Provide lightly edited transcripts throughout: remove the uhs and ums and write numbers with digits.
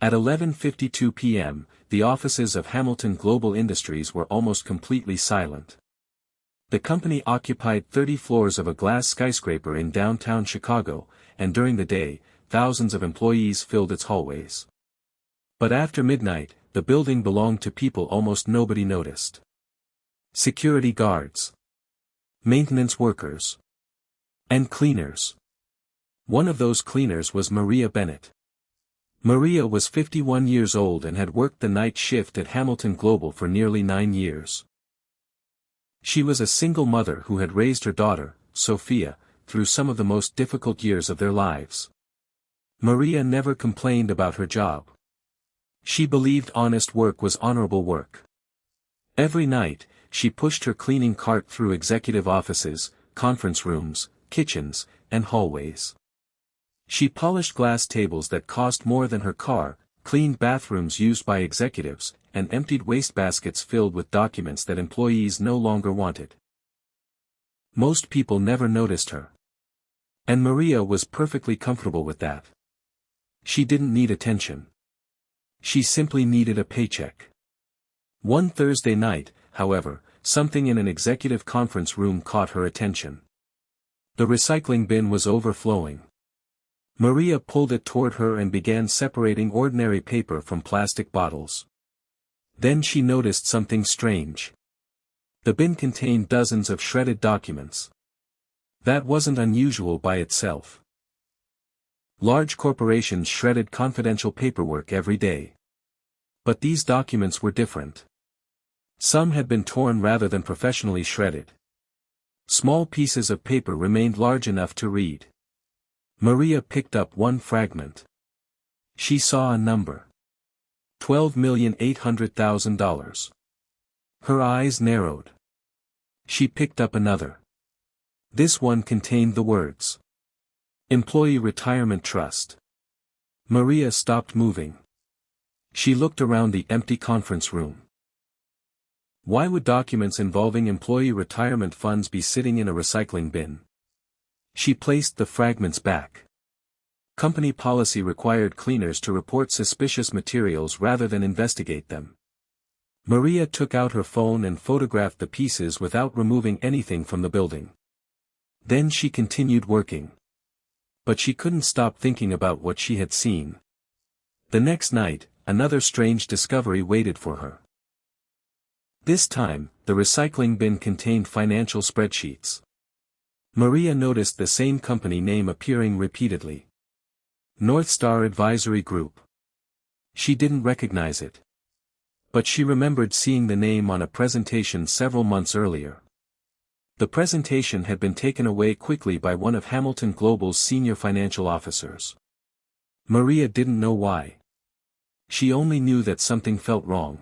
At 11:52 p.m., the offices of Hamilton Global Industries were almost completely silent. The company occupied 30 floors of a glass skyscraper in downtown Chicago, and during the day, thousands of employees filled its hallways. But after midnight, the building belonged to people almost nobody noticed. Security guards, maintenance workers, and cleaners. One of those cleaners was Maria Bennett. Maria was 51 years old and had worked the night shift at Hamilton Global for nearly 9 years. She was a single mother who had raised her daughter, Sophia, through some of the most difficult years of their lives. Maria never complained about her job. She believed honest work was honorable work. Every night, she pushed her cleaning cart through executive offices, conference rooms, kitchens, and hallways. She polished glass tables that cost more than her car, cleaned bathrooms used by executives, and emptied wastebaskets filled with documents that employees no longer wanted. Most people never noticed her. And Maria was perfectly comfortable with that. She didn't need attention. She simply needed a paycheck. One Thursday night, however, something in an executive conference room caught her attention. The recycling bin was overflowing. Maria pulled it toward her and began separating ordinary paper from plastic bottles. Then she noticed something strange. The bin contained dozens of shredded documents. That wasn't unusual by itself. Large corporations shredded confidential paperwork every day. But these documents were different. Some had been torn rather than professionally shredded. Small pieces of paper remained large enough to read. Maria picked up one fragment. She saw a number. $12,800,000. Her eyes narrowed. She picked up another. This one contained the words, Employee Retirement Trust. Maria stopped moving. She looked around the empty conference room. Why would documents involving employee retirement funds be sitting in a recycling bin? She placed the fragments back. Company policy required cleaners to report suspicious materials rather than investigate them. Maria took out her phone and photographed the pieces without removing anything from the building. Then she continued working. But she couldn't stop thinking about what she had seen. The next night, another strange discovery waited for her. This time, the recycling bin contained financial spreadsheets. Maria noticed the same company name appearing repeatedly. North Star Advisory Group. She didn't recognize it. But she remembered seeing the name on a presentation several months earlier. The presentation had been taken away quickly by one of Hamilton Global's senior financial officers. Maria didn't know why. She only knew that something felt wrong.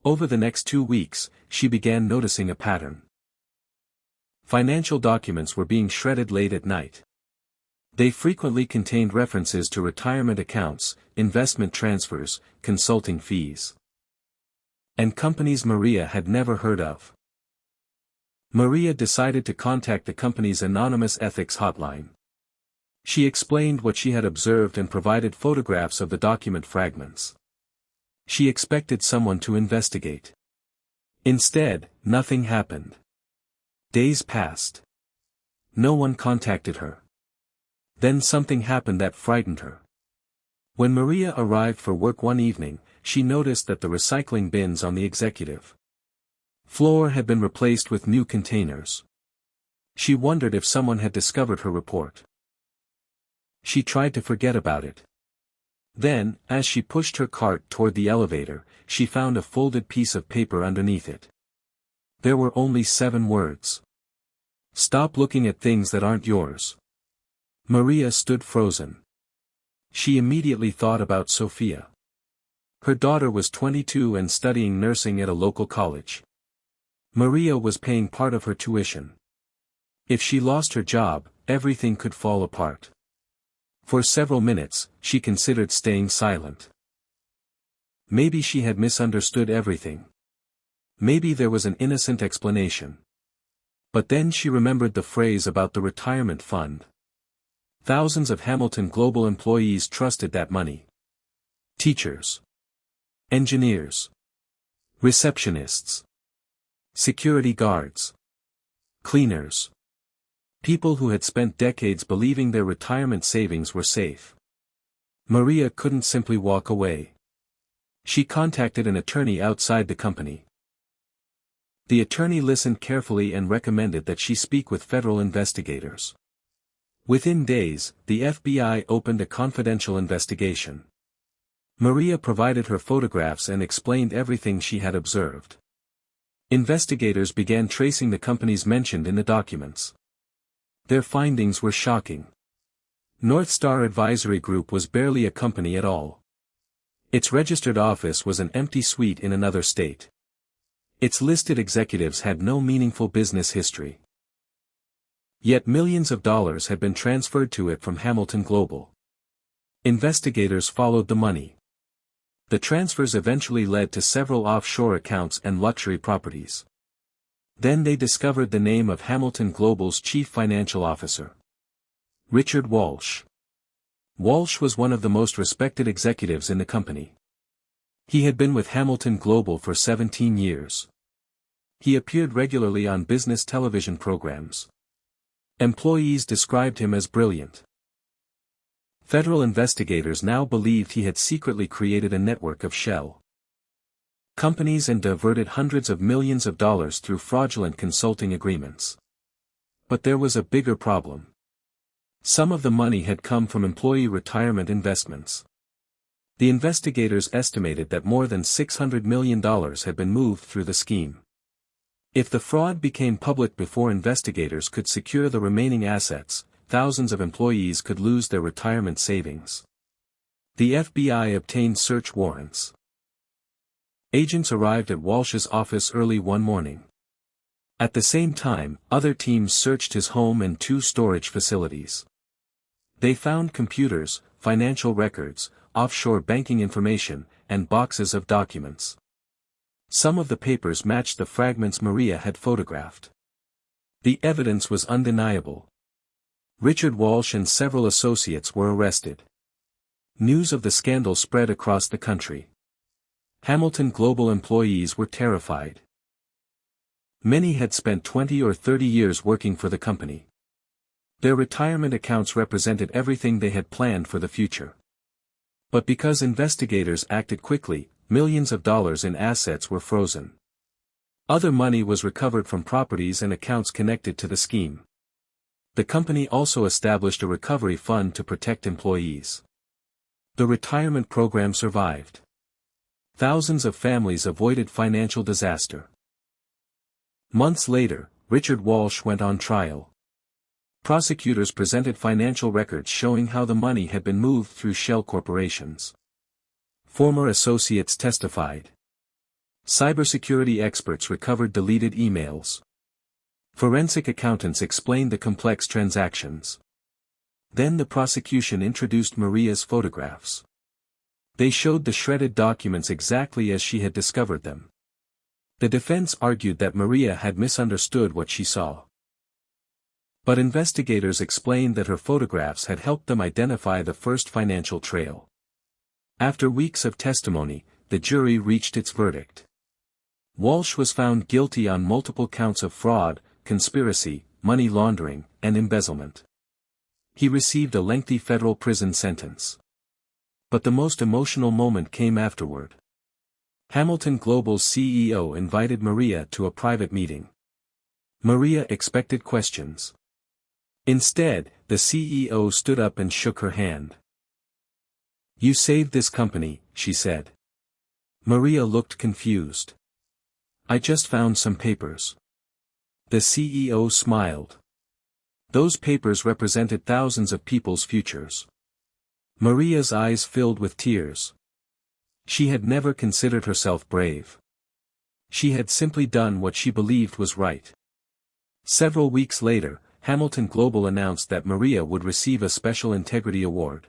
Over the next 2 weeks, she began noticing a pattern. Financial documents were being shredded late at night. They frequently contained references to retirement accounts, investment transfers, consulting fees. And companies Maria had never heard of. Maria decided to contact the company's anonymous ethics hotline. She explained what she had observed and provided photographs of the document fragments. She expected someone to investigate. Instead, nothing happened. Days passed. No one contacted her. Then something happened that frightened her. When Maria arrived for work one evening, she noticed that the recycling bins on the executive floor had been replaced with new containers. She wondered if someone had discovered her report. She tried to forget about it. Then, as she pushed her cart toward the elevator, she found a folded piece of paper underneath it. There were only 7 words. Stop looking at things that aren't yours. Maria stood frozen. She immediately thought about Sophia. Her daughter was 22 and studying nursing at a local college. Maria was paying part of her tuition. If she lost her job, everything could fall apart. For several minutes, she considered staying silent. Maybe she had misunderstood everything. Maybe there was an innocent explanation. But then she remembered the phrase about the retirement fund. Thousands of Hamilton Global employees trusted that money. Teachers. Engineers. Receptionists. Security guards. Cleaners. People who had spent decades believing their retirement savings were safe. Maria couldn't simply walk away. She contacted an attorney outside the company. The attorney listened carefully and recommended that she speak with federal investigators. Within days, the FBI opened a confidential investigation. Maria provided her photographs and explained everything she had observed. Investigators began tracing the companies mentioned in the documents. Their findings were shocking. North Star Advisory Group was barely a company at all. Its registered office was an empty suite in another state. Its listed executives had no meaningful business history. Yet millions of dollars had been transferred to it from Hamilton Global. Investigators followed the money. The transfers eventually led to several offshore accounts and luxury properties. Then they discovered the name of Hamilton Global's chief financial officer. Richard Walsh. Walsh was one of the most respected executives in the company. He had been with Hamilton Global for 17 years. He appeared regularly on business television programs. Employees described him as brilliant. Federal investigators now believed he had secretly created a network of shell companies and diverted hundreds of millions of dollars through fraudulent consulting agreements. But there was a bigger problem. Some of the money had come from employee retirement investments. The investigators estimated that more than $600 million had been moved through the scheme. If the fraud became public before investigators could secure the remaining assets, thousands of employees could lose their retirement savings. The FBI obtained search warrants. Agents arrived at Walsh's office early one morning. At the same time, other teams searched his home and 2 storage facilities. They found computers, financial records, offshore banking information, and boxes of documents. Some of the papers matched the fragments Maria had photographed. The evidence was undeniable. Richard Walsh and several associates were arrested. News of the scandal spread across the country. Hamilton Global employees were terrified. Many had spent 20 or 30 years working for the company. Their retirement accounts represented everything they had planned for the future. But because investigators acted quickly, millions of dollars in assets were frozen. Other money was recovered from properties and accounts connected to the scheme. The company also established a recovery fund to protect employees. The retirement program survived. Thousands of families avoided financial disaster. Months later, Richard Walsh went on trial. Prosecutors presented financial records showing how the money had been moved through shell corporations. Former associates testified. Cybersecurity experts recovered deleted emails. Forensic accountants explained the complex transactions. Then the prosecution introduced Maria's photographs. They showed the shredded documents exactly as she had discovered them. The defense argued that Maria had misunderstood what she saw. But investigators explained that her photographs had helped them identify the first financial trail. After weeks of testimony, the jury reached its verdict. Walsh was found guilty on multiple counts of fraud, conspiracy, money laundering, and embezzlement. He received a lengthy federal prison sentence. But the most emotional moment came afterward. Hamilton Global's CEO invited Maria to a private meeting. Maria expected questions. Instead, the CEO stood up and shook her hand. "You saved this company," she said. Maria looked confused. "I just found some papers." The CEO smiled. Those papers represented thousands of people's futures. Maria's eyes filled with tears. She had never considered herself brave. She had simply done what she believed was right. Several weeks later, Hamilton Global announced that Maria would receive a Special Integrity Award.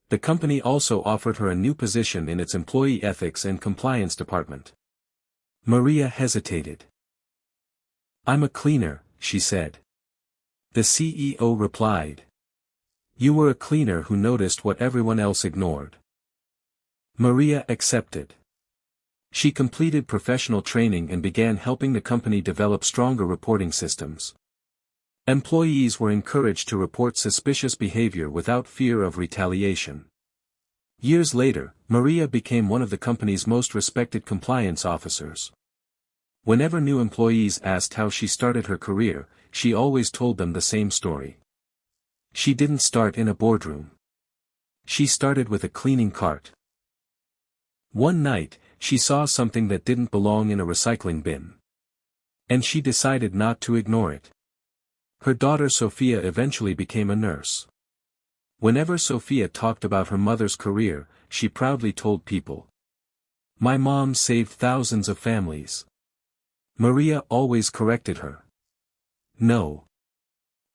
The company also offered her a new position in its Employee Ethics and Compliance Department. Maria hesitated. "I'm a cleaner," she said. The CEO replied. "You were a cleaner who noticed what everyone else ignored." Maria accepted. She completed professional training and began helping the company develop stronger reporting systems. Employees were encouraged to report suspicious behavior without fear of retaliation. Years later, Maria became one of the company's most respected compliance officers. Whenever new employees asked how she started her career, she always told them the same story. She didn't start in a boardroom. She started with a cleaning cart. One night, she saw something that didn't belong in a recycling bin. And she decided not to ignore it. Her daughter Sophia eventually became a nurse. Whenever Sophia talked about her mother's career, she proudly told people, "My mom saved thousands of families." Maria always corrected her. "No.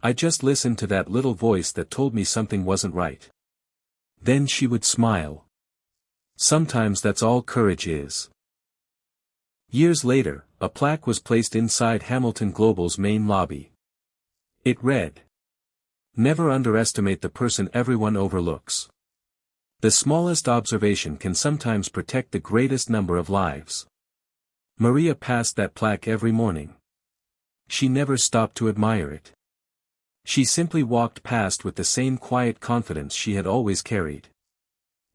I just listened to that little voice that told me something wasn't right." Then she would smile. Sometimes that's all courage is. Years later, a plaque was placed inside Hamilton Global's main lobby. It read, "Never underestimate the person everyone overlooks. The smallest observation can sometimes protect the greatest number of lives." Maria passed that plaque every morning. She never stopped to admire it. She simply walked past with the same quiet confidence she had always carried.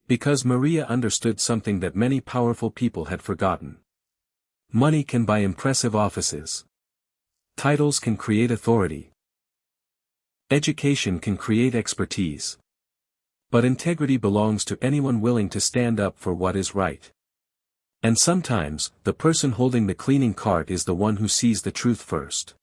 Because Maria understood something that many powerful people had forgotten. Money can buy impressive offices. Titles can create authority. Education can create expertise. But integrity belongs to anyone willing to stand up for what is right. And sometimes, the person holding the cleaning cart is the one who sees the truth first.